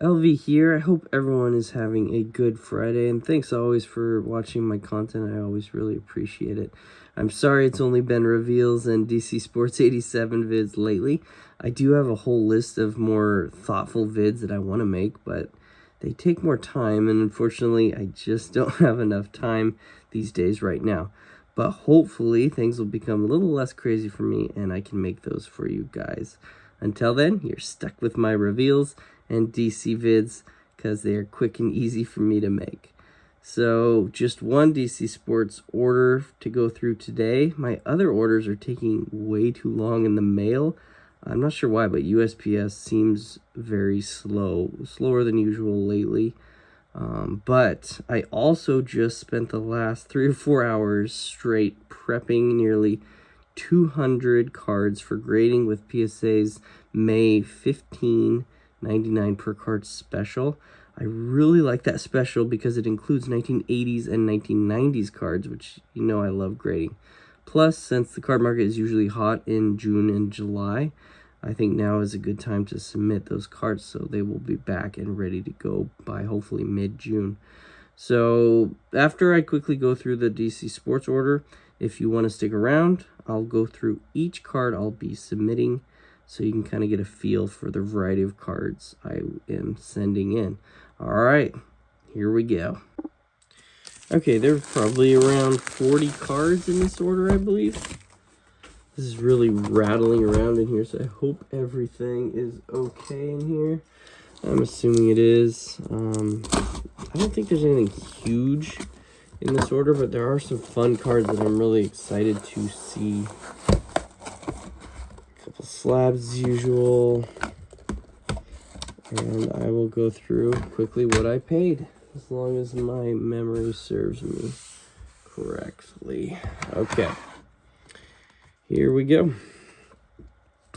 LV here. I hope everyone is having a good Friday, and thanks always for watching my content. I always really appreciate it. I'm sorry it's only been reveals and dcsports87 vids lately. I do have a whole list of more thoughtful vids that I want to make, but they take more time, and unfortunately I just don't have enough time these days right now. But hopefully things will become a little less crazy for me and I can make those for you guys. Until then, you're stuck with my reveals and DC vids because they are quick and easy for me to make. So just one DC Sports order to go through today. My other orders are taking way too long in the mail. I'm not sure why, but USPS seems very slower than usual lately. But I also just spent the last 3 or 4 hours straight prepping nearly 200 cards for grading with PSA's May 15.99 per card special. I really like that special because it includes 1980s and 1990s cards, which you know I love grading. Plus, since the card market is usually hot in June and July, I think now is a good time to submit those cards, so they will be back and ready to go by hopefully mid-June. So after I quickly go through the DC Sports order, if you want to stick around, I'll go through each card I'll be submitting so you can kind of get a feel for the variety of cards I am sending in. All right, here we go. Okay, there's probably around 40 cards in this order, I believe. This is really rattling around in here, so I hope everything is okay in here. I'm assuming it is. I don't think there's anything huge in this order, but there are some fun cards that I'm really excited to see. A couple slabs as usual. And I will go through quickly what I paid, as long as my memory serves me correctly. Okay. Here we go.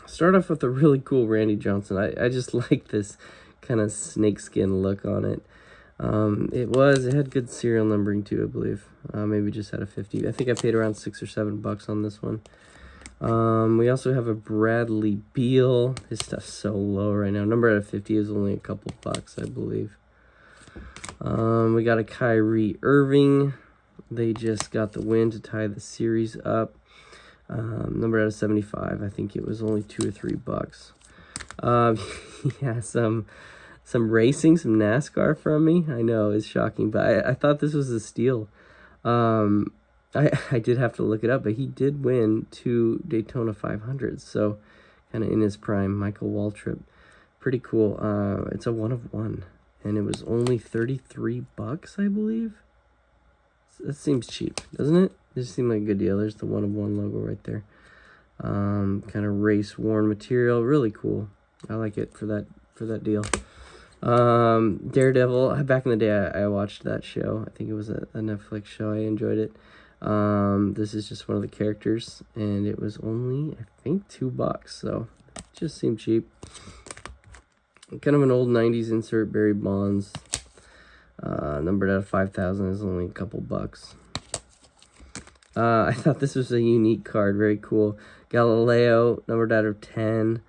Start off with a really cool Randy Johnson. I just like this kind of snakeskin look on it. It had good serial numbering too, I believe. Maybe just had a 50. I think I paid around $6 or $7 on this one. We also have a Bradley Beal. His stuff's so low right now. Number out of 50 is only a couple bucks, I believe. We got a Kyrie Irving. They just got the win to tie the series up. Number out of 75. I think it was only $2 or $3. Yeah, some racing, some NASCAR from me. I know it's shocking, but I thought this was a steal. I did have to look it up, but he did win 2 Daytona 500s, so kind of in his prime. Michael Waltrip, pretty cool. It's a 1 of 1, and it was only $33, I believe. That seems cheap, doesn't it? It just seemed like a good deal. There's the 1 of 1 logo right there. Kind of race worn material, really cool. I like it for that deal. Daredevil. Back in the day, I watched that show. I think it was a Netflix show. I enjoyed it. This is just one of the characters, and it was only, I think, $2, so it just seemed cheap. Kind of an old 90s insert, Barry Bonds. Numbered out of 5,000 is only a couple bucks. I thought this was a unique card, very cool. Galileo, numbered out of 10.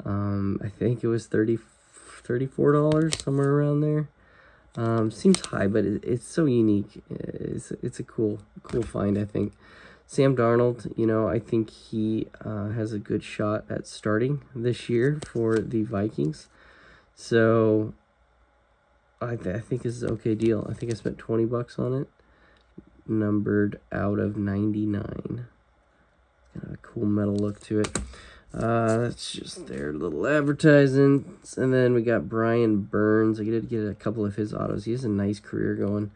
I think it was $34, somewhere around there. Seems high, but it's so unique. It's a cool find, I think. Sam Darnold, you know, I think he has a good shot at starting this year for the Vikings. So I think this is an okay deal. I think I spent $20 on it. Numbered out of 99. Got a cool metal look to it. That's just their little advertisements. And then we got Brian Burns. I did get a couple of his autos. He has a nice career going.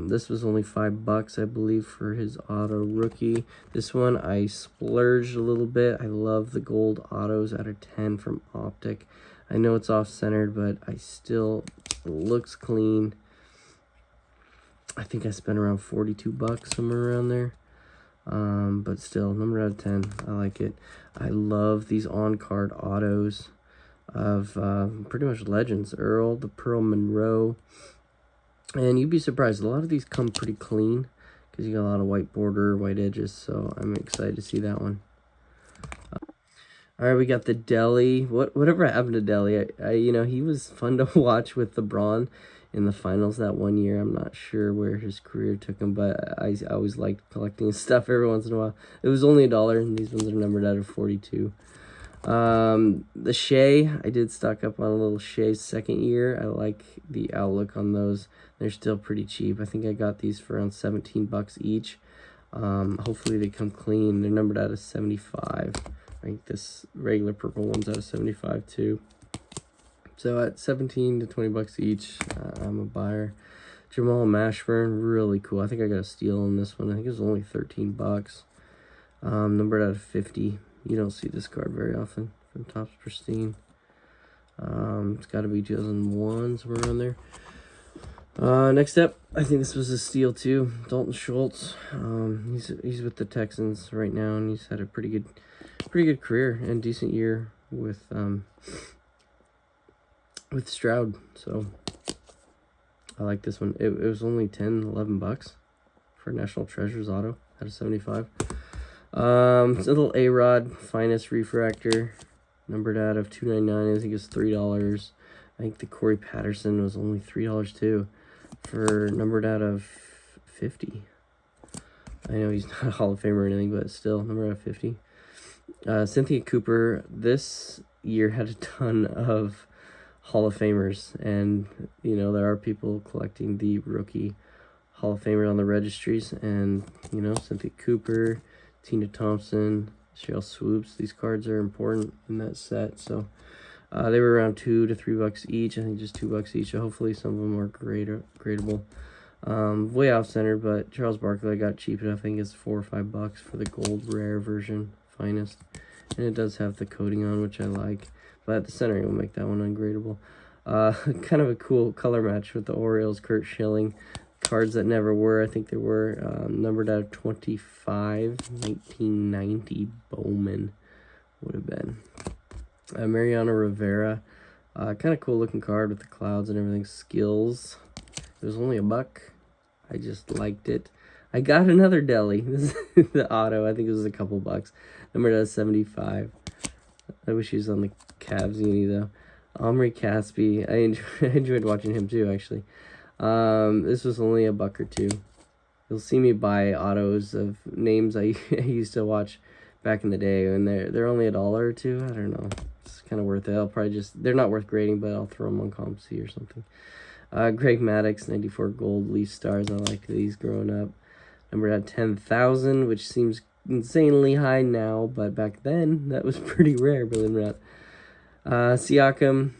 This was only $5, I believe, for his auto rookie. This one I splurged a little bit. I love the gold autos out of 10 from Optic. I know it's off-centered, but it looks clean. I think I spent around $42, somewhere around there. But still, number out of 10. I like it. I love these on-card autos of pretty much legends. Earl, the Pearl Monroe. And you'd be surprised. A lot of these come pretty clean because you got a lot of white border, white edges. So I'm excited to see that one. All right, we got the Deli. Whatever happened to Deli? You know, he was fun to watch with LeBron in the finals that one year. I'm not sure where his career took him, but I always liked collecting his stuff every once in a while. It was only $1, and these ones are numbered out of 42. The Shea, I did stock up on a little Shea second year. I like the outlook on those. They're still pretty cheap. I think I got these for around 17 bucks each. Hopefully they come clean. They're numbered out of 75. I think this regular purple one's out of 75 too. So at 17 to 20 bucks each, I'm a buyer. Jamal Mashburn, really cool. I think I got a steal on this one. I think it was only 13 bucks. Numbered out of 50. You don't see this card very often from Topps Pristine. It's got to be 2001, somewhere around there. Next up, I think this was a steal too. Dalton Schultz. He's with the Texans right now, and he's had a pretty good career and decent year with Stroud. So I like this one. It was only 11 bucks for National Treasures auto out of 75. It's a little A-Rod Finest refractor, numbered out of $2.99. I think it's $3. I think the Corey Patterson was only $3 too, for numbered out of 50. I know he's not a Hall of Famer or anything, but still, numbered out of 50. Cynthia Cooper this year had a ton of Hall of Famers, and you know there are people collecting the rookie Hall of Famer on the registries, and you know Cynthia Cooper, Tina Thompson, Cheryl Swoops. These cards are important in that set. So they were around $2 to $3 each. I think just $2 each. So hopefully some of them are gradable. Way off center, but Charles Barkley got cheap enough. I think it's $4 or $5 for the gold rare version, Finest. And it does have the coating on, which I like. But at the centering will make that one ungradable. Kind of a cool color match with the Orioles, Kurt Schilling. Cards that never were. I think they were numbered out of 25. 1990 Bowman would have been. Mariano Rivera. Kind of cool looking card with the clouds and everything. Skills. It was only $1. I just liked it. I got another Deli. This is the auto. I think it was a couple bucks. Numbered out of 75. I wish he was on the Cavs uni though. Omri Caspi. I enjoyed watching him too, actually. This was only $1 or $2. You'll see me buy autos of names I used to watch back in the day, and they're only $1 or $2. I don't know. It's kind of worth it. I'll probably they're not worth grading, but I'll throw them on Comp C or something. Greg Maddux, 94 gold Leaf Stars. I liked these growing up. Number at 10,000, which seems insanely high now, but back then that was pretty rare, believe it or not. Siakam.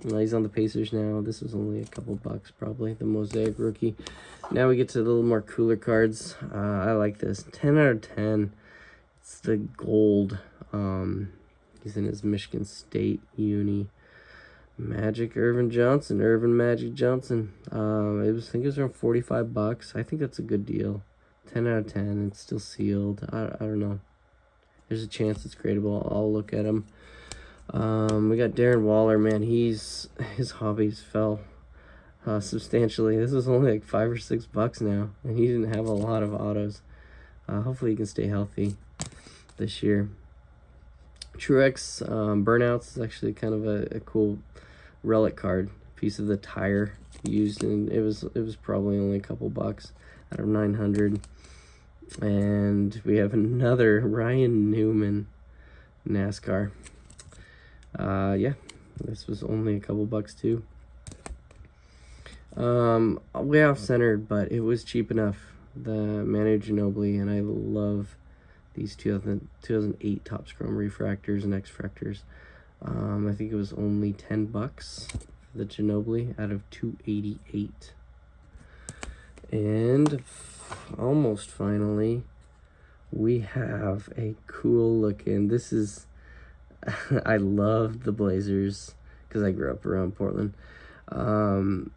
He's on the Pacers now. This was only a couple bucks, probably. The Mosaic rookie. Now we get to the little more cooler cards. I like this. 10 out of 10. It's the gold. He's in his Michigan State uni. Magic Irvin Magic Johnson. I think it was around $45. I think that's a good deal. 10 out of 10. It's still sealed. I don't know. There's a chance it's gradable. I'll look at him. We got Darren Waller, man. His hobbies fell substantially. This was only like $5 or $6 now, and he didn't have a lot of autos. Hopefully he can stay healthy this year. Truex Burnouts is actually kind of a cool relic card. Piece of the tire used, and it was probably only a couple bucks out of 900. And we have another Ryan Newman NASCAR. Yeah, this was only a couple bucks too. Way off centered, but it was cheap enough. The Manu Ginobili, and I love these 2008 Topps Chrome refractors and X-fractors. I think it was only $10 for the Ginobili out of 288. And almost finally, we have a cool looking. This is. I love the Blazers because I grew up around Portland. And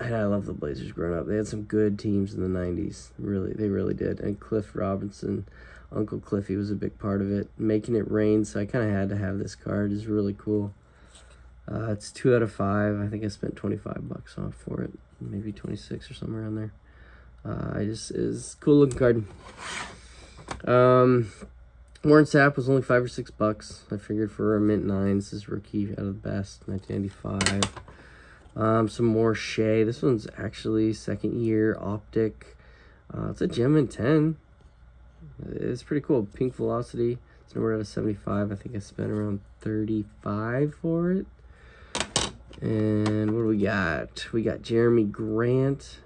I love the Blazers growing up. They had some good teams in the 90s. They really did. And Cliff Robinson, Uncle Cliffy, was a big part of it. Making it rain, so I kind of had to have this card. It's really cool. It's 2 out of 5. I think I spent $25 off for it. Maybe 26 or somewhere around there. It's a cool looking card. Warren Sapp was only $5 or $6. I figured for a mint 9, this is rookie out of the best, 1995. Some more Shea. This one's actually second year optic. It's a gem in 10. It's pretty cool. Pink Velocity. It's numbered out of 75. I think I spent around 35 for it. And what do we got? We got Jeremy Grant.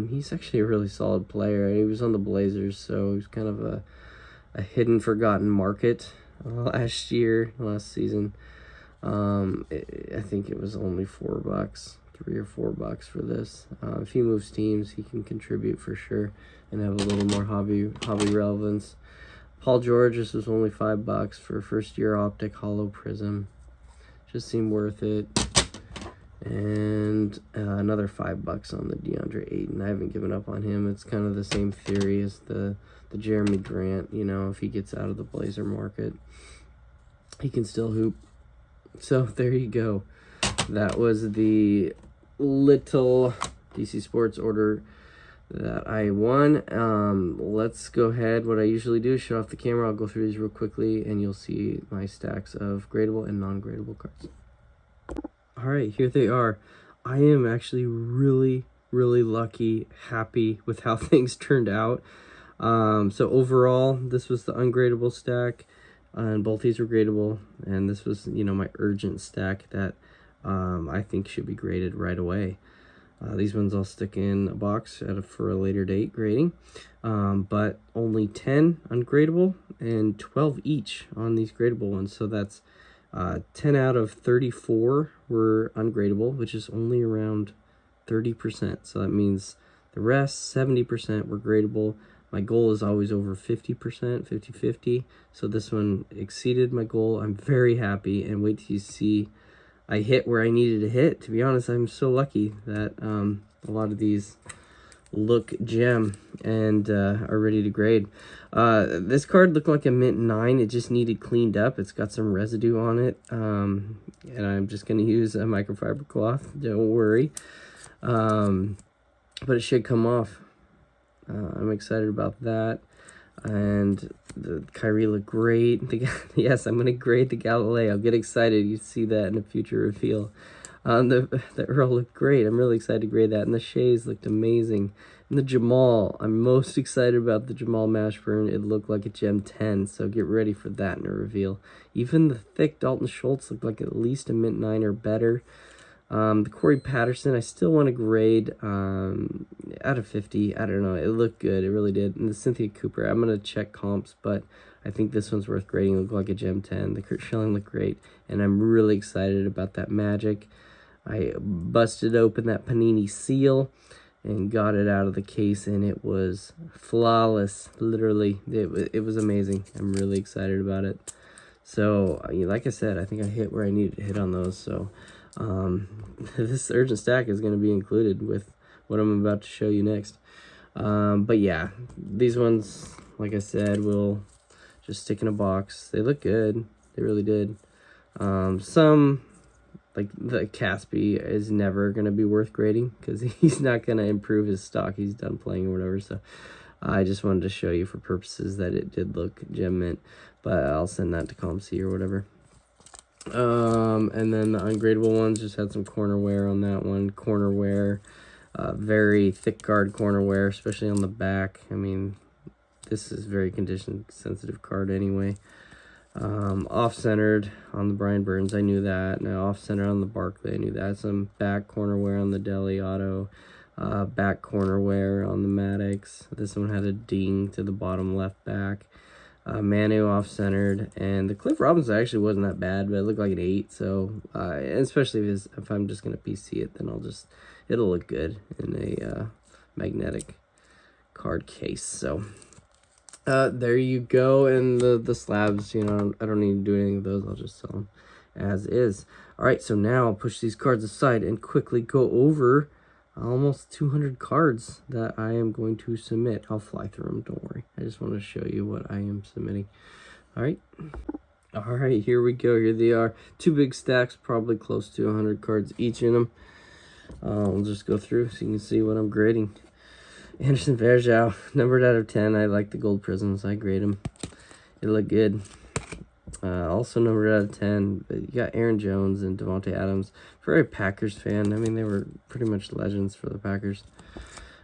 He's actually a really solid player. He was on the Blazers, so he's kind of a hidden, forgotten market last season. I think it was only $4, $3 or $4 for this. If he moves teams, he can contribute for sure and have a little more hobby relevance. Paul George, this was only $5 for a first year optic hollow prism. Just seemed worth it. And another $5 on the DeAndre Ayton. I haven't given up on him. It's kind of the same theory as the Jeremy Grant. You know, if he gets out of the Blazer market, he can still hoop. So there you go. That was the little DC Sports order that I won. Let's go ahead. What I usually do is shut off the camera. I'll go through these real quickly, and you'll see my stacks of gradable and non-gradable cards. All right, here they are. I am actually really lucky, happy with how things turned out. So overall, this was the ungradable stack, and both these were gradable, and this was, you know, my urgent stack that I think should be graded right away. These ones I'll stick in a box for a later date grading, but only 10 ungradable and 12 each on these gradable ones. So that's 10 out of 34 were ungradable, which is only around 30%. So that means the rest, 70%, were gradable. My goal is always over 50%, 50-50. So this one exceeded my goal. I'm very happy, and wait till you see I hit where I needed to hit. To be honest, I'm so lucky that a lot of these look gem and are ready to grade. This card looked like a mint 9. It just needed cleaned up. It's got some residue on it, and I'm just going to use a microfiber cloth. Don't worry, but it should come off. I'm excited about that. And the Kyrie looked great. Yes, I'm going to grade the Galileo. Get excited. You see that in a future reveal. The Earl looked great. I'm really excited to grade that. And the Shays looked amazing. And the Jamal, I'm most excited about the Jamal Mashburn. It looked like a gem 10, so get ready for that in a reveal. Even the thick Dalton Schultz looked like at least a mint 9 or better. The Corey Patterson, I still want to grade out of 50. I don't know. It looked good. It really did. And the Cynthia Cooper, I'm going to check comps, but I think this one's worth grading. It looked like a gem 10. The Kurt Schilling looked great, and I'm really excited about that Magic. I busted open that Panini seal and got it out of the case, and it was flawless. Literally, it was amazing. I'm really excited about it. So, like I said, I think I hit where I needed to hit on those. So, this urgent stack is going to be included with what I'm about to show you next. But yeah, these ones, like I said, will just stick in a box. They look good. They really did. Some, like the Caspi, is never going to be worth grading because he's not going to improve his stock. He's done playing or whatever. So I just wanted to show you for purposes that it did look gem mint, but I'll send that to ComC or whatever. And then the ungradable ones just had some corner wear on that one. Corner wear, very thick guard corner wear, especially on the back. I mean, this is very condition sensitive card anyway. Off-centered on the Brian Burns, I knew that. Now off-centered on the Barkley, I knew that. Some back corner wear on the Deli Auto. Back corner wear on the Maddox. This one had a ding to the bottom left back. Manu off-centered, and the Cliff Robinson actually wasn't that bad, but it looked like an 8. So, especially if I'm just gonna PC it, then it'll look good in a magnetic card case. So, there you go. And the slabs, you know, I don't need to do anything with those. I'll just sell them as is. All right, so now I'll push these cards aside and quickly go over almost 200 cards that I am going to submit. I'll fly through them, don't worry. I just want to show you what I am submitting. All right, here we go. Here they are. 2 big stacks, probably close to 100 cards each in them. We'll just go through so you can see what I'm grading. Anderson Varejao, numbered out of 10. I like the gold prisms. I grade them. It looked good. Also numbered out of 10. But you got Aaron Jones and Devontae Adams. Very Packers fan. I mean, they were pretty much legends for the Packers.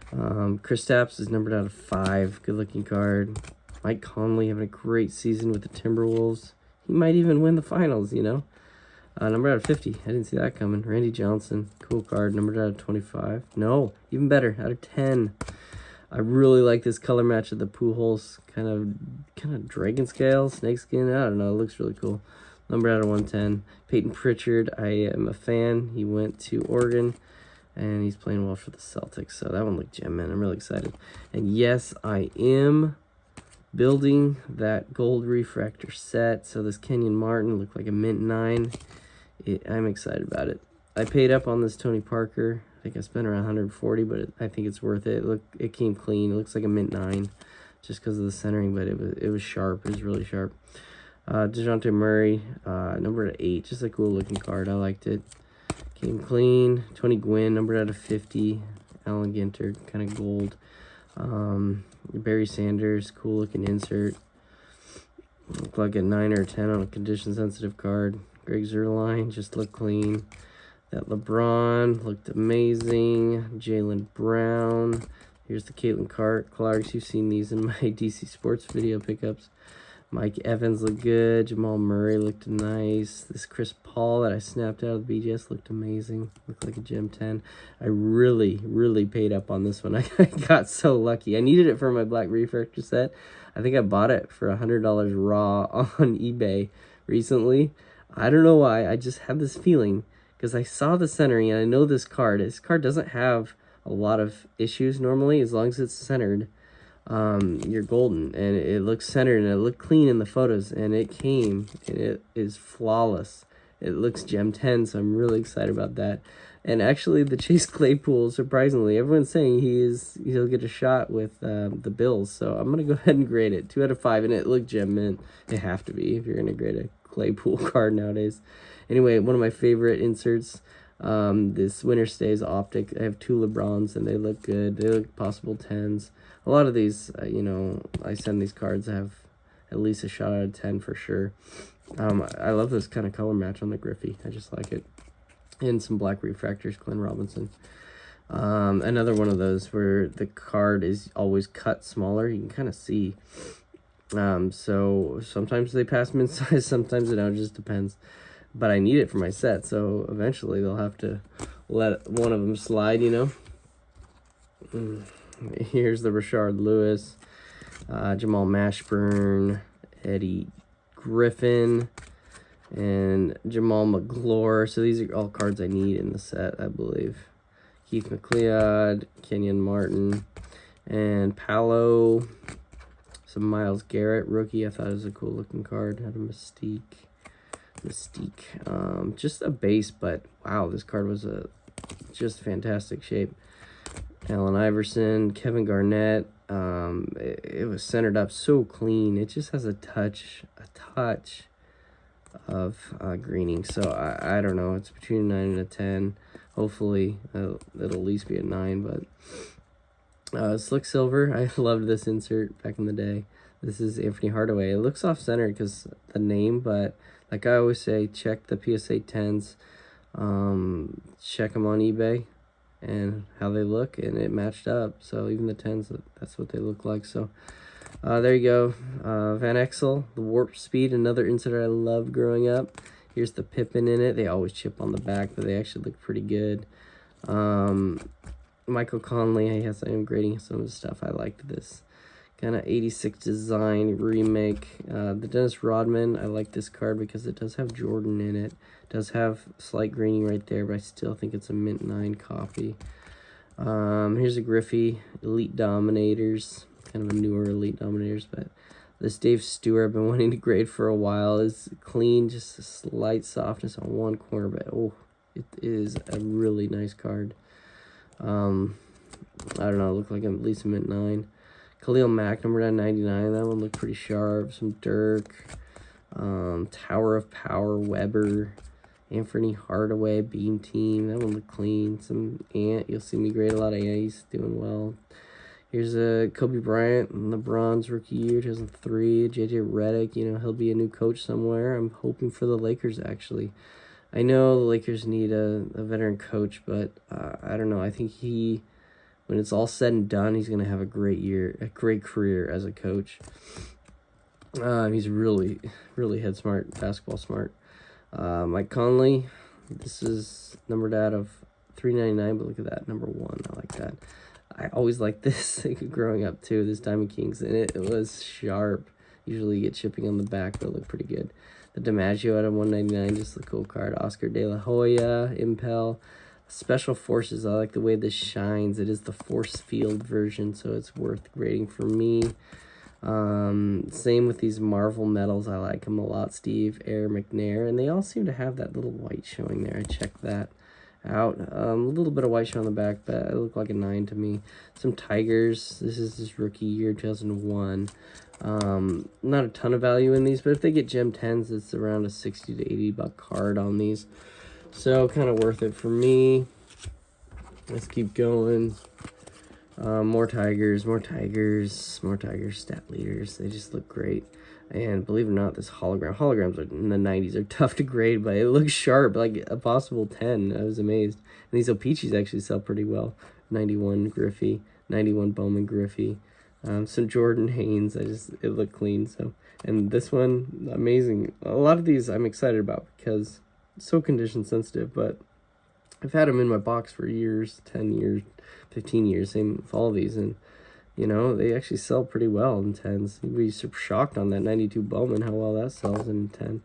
Chris Stapps is numbered out of 5. Good looking card. Mike Conley having a great season with the Timberwolves. He might even win the finals, you know. Numbered out of 50. I didn't see that coming. Randy Johnson. Cool card. Numbered out of 25. No, even better. Out of 10. I really like this color match of the Pujols. Kind of dragon scale, snake skin. I don't know. It looks really cool. Numbered out of 110. Peyton Pritchard. I am a fan. He went to Oregon. And he's playing well for the Celtics. So that one looked gem, man. I'm really excited. And yes, I am building that gold refractor set. So this Kenyon Martin looked like a mint 9. I'm excited about it. I paid up on this Tony Parker. I think I spent around 140, but I think it's worth it. It came clean. It looks like a mint 9 just because of the centering, but it was sharp. It was really sharp. DeJounte Murray, number 8. Just a cool looking card. I liked it. Came clean. Tony Gwynn, numbered out of 50. Allen Ginter, kind of gold. Barry Sanders, cool looking insert. Looked like a 9 or 10 on a condition sensitive card. Greg Zuerlein just looked clean. That LeBron looked amazing. Jaylen Brown. Here's the Caitlin Clarks. You've seen these in my DC Sports video pickups. Mike Evans looked good. Jamal Murray looked nice. This Chris Paul that I snapped out of the BGS looked amazing. Looked like a Gem 10. I really paid up on this one. I got so lucky. I needed it for my black refractor set. I think I bought it for $100 raw on eBay recently. I don't know why. I just had this feeling because I saw the centering and I know this card. This card doesn't have a lot of issues normally as long as it's centered. You're golden, and it looks centered and it looked clean in the photos, and it came and it is flawless. It looks Gem 10, so I'm really excited about that. And actually the Chase Claypool, surprisingly, everyone's saying he'll get a shot with the Bills, so I'm gonna go ahead and grade it 2 out of 5, and it looked Gem mint. They have to be if you're gonna grade a Claypool card nowadays. Anyway, one of my favorite inserts, this Winter Stays Optic. I have 2 LeBrons and they look good. They look possible 10s. A lot of these, you know, I send these cards, I have at least a shot out of 10 for sure. I love this kind of color match on the Griffey. I just like it. And some black refractors, Glenn Robinson. Another one of those where the card is always cut smaller. You can kind of see. So sometimes they pass mint size, sometimes they don't. It just depends. But I need it for my set, so eventually they'll have to let one of them slide, you know. Here's the Rashard Lewis, Jamal Mashburn, Eddie Griffin, and Jamal McGlure. So these are all cards I need in the set, I believe. Keith McLeod, Kenyon Martin, and Paolo. Some Myles Garrett rookie. I thought it was a cool looking card. Had a Mystique. Just a base, but wow, this card was just fantastic shape. Allen Iverson, Kevin Garnett. It was centered up so clean. It just has a touch of greening. So I don't know. It's between a 9 and a 10. Hopefully it'll at least be a 9. But Slick Silver. I loved this insert back in the day. This is Anthony Hardaway. It looks off-center because the name, but like I always say, check the PSA 10s. Check them on eBay and how they look, and it matched up. So even the 10s, that's what they look like. So there you go. Van Exel, the Warp Speed, another insert I loved growing up. Here's the Pippin in it. They always chip on the back, but they actually look pretty good. Michael Conley, yes, I am grading some of the stuff. I liked this kind of 86 design remake. The Dennis Rodman, I like this card because it does have Jordan in it. It does have slight greening right there, but I still think it's a mint 9 copy. Here's a Griffey, Elite Dominators, kind of a newer Elite Dominators, but this Dave Stewart I've been wanting to grade for a while. Is clean, just a slight softness on one corner, but oh, it is a really nice card. I don't know, it looked like at least a mint 9. Khalil Mack, number 99. That one looked pretty sharp. Some Dirk. Tower of Power, Weber. Anthony Hardaway, Beam Team. That one looked clean. Some Ant. You'll see me grade a lot of Ant. He's doing well. Here's a Kobe Bryant in the bronze rookie year, 2003. JJ Redick, you know, he'll be a new coach somewhere. I'm hoping for the Lakers, actually. I know the Lakers need a veteran coach, but I don't know. I think when it's all said and done, he's going to have a great career as a coach. He's really, really head smart, basketball smart. Mike Conley, this is numbered out of 399, but look at that, number 1. I like that. I always liked this growing up too, this Diamond Kings, and it was sharp. Usually you get chipping on the back, but it looked pretty good. The DiMaggio out of 199, just a cool card. Oscar De La Hoya, Impel. Special Forces, I like the way this shines. It is the force field version, so it's worth grading for me. Same with these Marvel medals. I like them a lot. Steve Air McNair, and they all seem to have that little white showing there. I checked that out. A little bit of white show on the back, but it looked like a 9 to me. Some Tigers. This is his rookie year, 2001. Not a ton of value in these, but if they get gem 10s, it's around a 60 to 80 buck card on these, so kind of worth it for me. Let's keep going. More Tigers, stat leaders. They just look great. And believe it or not, this holograms in the 90s are tough to grade, but it looks sharp, like a possible 10. I was amazed. And these O-Pee-Chees actually sell pretty well. 91 Griffey, 91 Bowman Griffey. Some Jordan Haynes, it looked clean. So, and this one, amazing. A lot of these I'm excited about because it's so condition sensitive, but I've had them in my box for years, 10 years, 15 years, same with all of these, and you know, they actually sell pretty well in 10s. You'd be super shocked on that 92 Bowman, how well that sells in 10.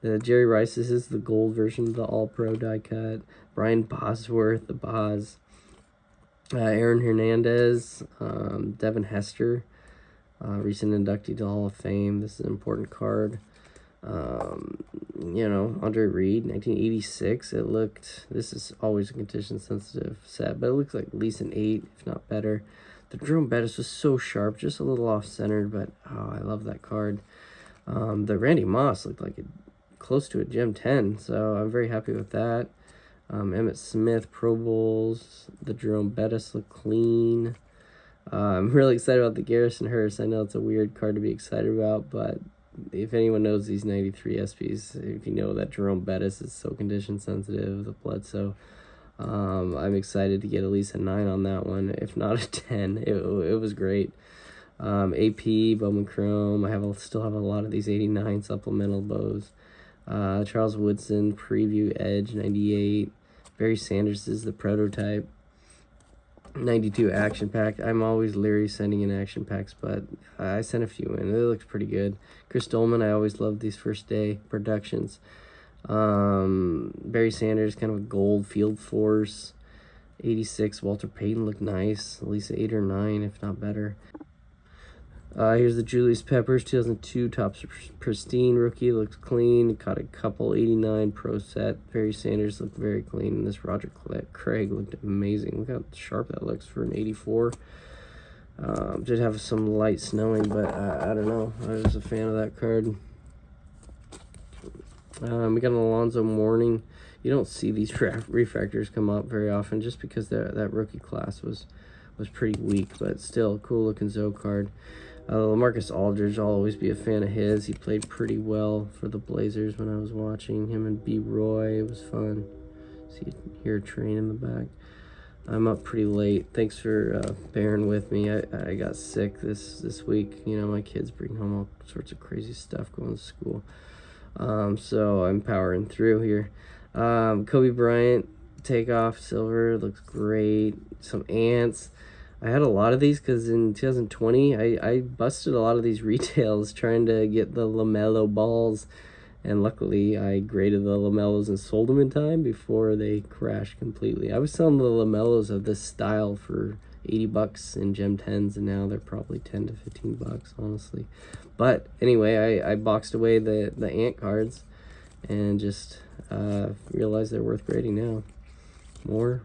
The Jerry Rice, this is the gold version of the All-Pro die cut. Brian Bosworth, the Boz. Aaron Hernandez, Devin Hester, recent inductee to Hall of Fame. This is an important card. You know, Andre Reed, 1986. This is always a condition sensitive set, but it looks like at least an 8, if not better. The Jerome Bettis was so sharp, just a little off-centered, but I love that card. The Randy Moss looked like close to a gem 10, so I'm very happy with that. Emmett Smith, Pro Bowls. The Jerome Bettis look clean. I'm really excited about the Garrison Hearst. I know it's a weird card to be excited about, but if anyone knows these 93 SPs, if you know that Jerome Bettis is so condition sensitive, the Bledsoe, I'm excited to get at least a 9 on that one, if not a 10. It was great. AP, Bowman Chrome. Still have a lot of these 89 supplemental bows. Charles Woodson, Preview Edge, 98. Barry Sanders is the prototype. 92 action pack. I'm always leery sending in action packs, but I sent a few in. It looks pretty good. Chris Dolman, I always love these first day productions. Barry Sanders, kind of a gold Field Force. 86, Walter Payton looked nice. At least 8 or 9, if not better. Here's the Julius Peppers, 2002 Topps Pristine rookie. Looks clean. Caught a couple 89 pro set. Barry Sanders looked very clean. And this Roger Craig looked amazing. Look how sharp that looks for an 84. Did have some light snowing, but I don't know. I was a fan of that card. We got an Alonzo Mourning. You don't see these refractors come up very often just because that rookie class was pretty weak, but still cool looking Zoe card. LaMarcus Aldridge, I'll always be a fan of his. He played pretty well for the Blazers when I was watching him and B. Roy. It was fun. Hear a train in the back. I'm up pretty late. Thanks for bearing with me. I got sick this week. You know, my kids bring home all sorts of crazy stuff going to school. So I'm powering through here. Kobe Bryant, Takeoff Silver, looks great. Some ants. I had a lot of these because in 2020, I busted a lot of these retails trying to get the LaMelo balls. And luckily, I graded the LaMelos and sold them in time before they crashed completely. I was selling the LaMelos of this style for 80 bucks in Gem 10s, and now they're probably 10 to 15 bucks, honestly. But anyway, I boxed away the ant cards and just realized they're worth grading now. More.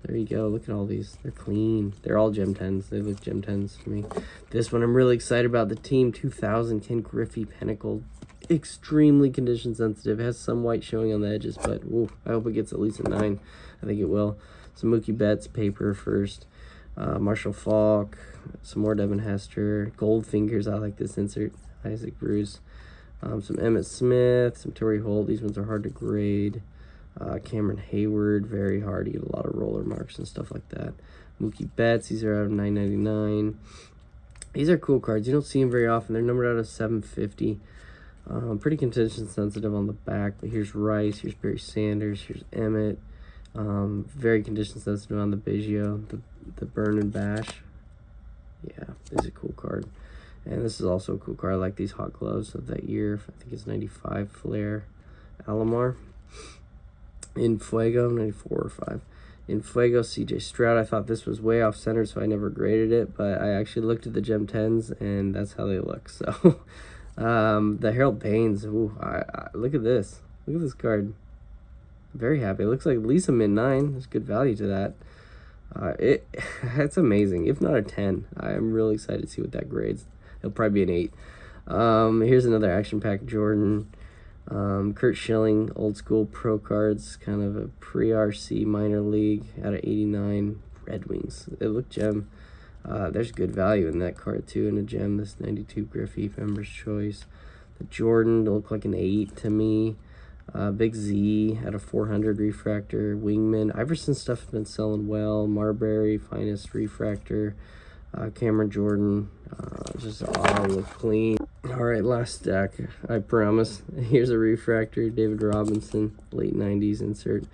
There you go. Look at all these. They're clean. They're all Gem 10s. They look Gem 10s to me. This one I'm really excited about. The Team 2000 Ken Griffey Pinnacle. Extremely condition sensitive. Has some white showing on the edges, but ooh, I hope it gets at least a 9. I think it will. Some Mookie Betts paper first. Marshall Falk, some more Devin Hester, Goldfingers. I like this insert. Isaac Bruce, some Emmett Smith, some Torrey Holt. These ones are hard to grade. Cameron Hayward, very hard. You get a lot of roller marks and stuff like that. Mookie Betts, these are out of $9.99. These are cool cards. You don't see them very often. They're numbered out of $7.50. Pretty contention sensitive on the back, but here's Rice, here's Barry Sanders, here's Emmett. Very condition sensitive on the Biggio, the Burn and Bash. Yeah, this is a cool card. And this is also a cool card. I like these hot gloves of that year. I think it's 95 Flair Alomar. In Fuego, 94 or 5. In Fuego, CJ Stroud. I thought this was way off center, so I never graded it, but I actually looked at the Gem 10s, and that's how they look. So, the Harold Baines. Ooh, look at this. Look at this card. Very happy. It looks like at least a mid-9. There's good value to that. It's amazing. If not a 10, I am really excited to see what that grades. It'll probably be an 8. Here's another action pack Jordan. Kurt Schilling, old school pro cards, kind of a pre-RC minor league out of 89 Red Wings. It looked gem. There's good value in that card too, in a gem. This 92 Griffey Members Choice. The Jordan looked like an 8 to me. Big Z at a 400 refractor. Wingman. Iverson stuff has been selling well. Marbury, finest refractor. Cameron Jordan. Just all look clean. Alright, last stack. I promise. Here's a refractor. David Robinson, late 90s insert.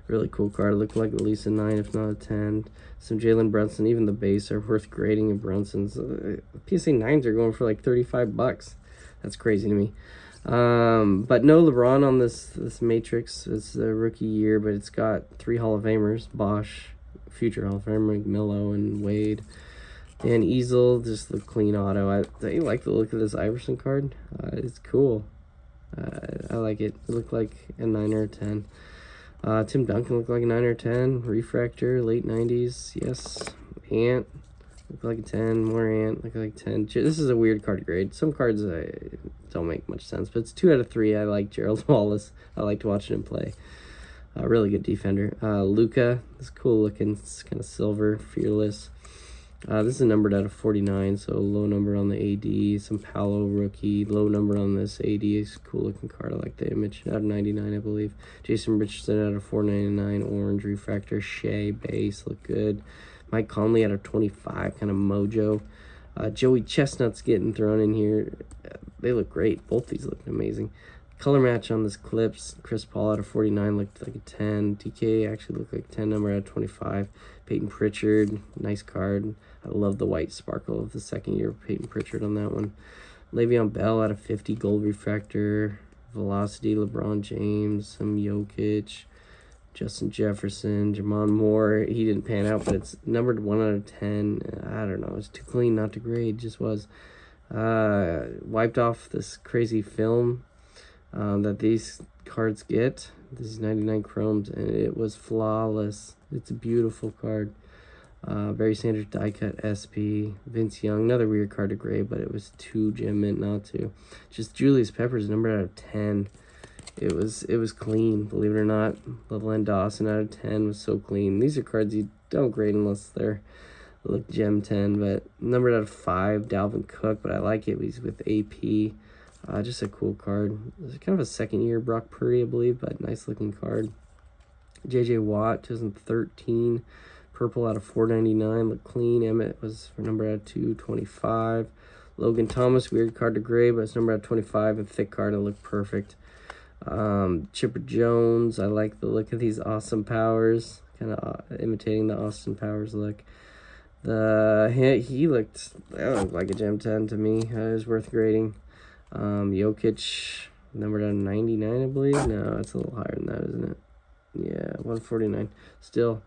Really cool card. Looked like at least a 9, if not a 10. Some Jalen Brunson. Even the base are worth grading in Brunson's. PSA 9s are going for like $35. That's crazy to me. But no LeBron on this Matrix. It's the rookie year, but it's got 3 Hall of Famers. Bosch, future Hall of Famer, Melo and Wade. Dan Easel, just look clean auto. I like the look of this Iverson card. It's cool. I like it. It looked like a 9 or a 10. Tim Duncan looked like a 9 or a 10. Refractor, late 90s. Yes. Ant looked like a 10. More Ant looked like 10. This is a weird card grade. Some cards don't make much sense, but it's 2 out of 3. I like Gerald Wallace. I liked watching him play. Really good defender. Luka, it's cool looking. It's kind of silver, fearless. This is numbered out of 49, so low number on the AD. Some Paolo rookie, low number on this AD. It's a cool looking card. I like the image. Out of 99, I believe. Jason Richardson out of 499, orange refractor. Shea base, look good. Mike Conley out of 25, kind of mojo. Joey Chestnut's getting thrown in here. They look great. Both these look amazing. Color match on this Clips. Chris Paul out of 49 looked like a 10. DK actually looked like a 10 number out of 25. Peyton Pritchard, nice card. I love the white sparkle of the second year of Peyton Pritchard on that one. Le'Veon Bell out of 50, gold refractor. Velocity, LeBron James, some Jokic, Justin Jefferson, Jamon Moore. He didn't pan out, but it's numbered 1 out of 10. I don't know. It's too clean not to grade. Just was. Wiped off this crazy film that these cards get. This is 99 chromes, and it was flawless. It's a beautiful card. Barry Sanders die cut SP. Vince Young, another weird card to grade, but it was too gem mint not to. Just Julius Peppers, numbered out of 10. It was clean, believe it or not. Loveland Dawson out of 10 was so clean. These are cards you don't grade unless they're like gem 10, but numbered out of 5. Dalvin Cook, but I like it. He's with AP. Just a cool card. It's kind of a second year Brock Purdy, I believe, but nice looking card. JJ Watt, 2013. Purple out of 499, look clean. Emmett was for number out of 225. Logan Thomas, weird card to grade, but it's number out of 25. And thick card, it looked perfect. Chipper Jones, I like the look of these Austin Powers, kind of imitating the Austin Powers look. He looked like a gem 10 to me. It was worth grading. Jokic, numbered out of 99, I believe. No, it's a little higher than that, isn't it? Yeah, 149. Still,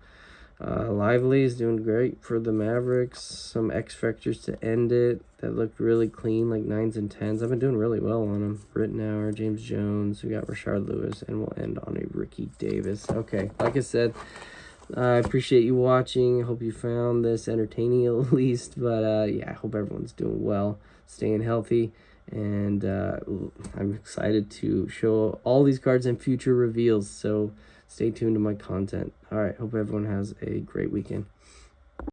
Lively is doing great for the Mavericks. Some X Factors to end it that looked really clean, like 9s and 10s. I've been doing really well on them. Rittenauer, James Jones, we got Rashard Lewis, and we'll end on a Ricky Davis. Okay, like I said, I appreciate you watching. Hope you found this entertaining at least. But yeah, I hope everyone's doing well, staying healthy. And I'm excited to show all these cards in future reveals. So stay tuned to my content. All right, hope everyone has a great weekend.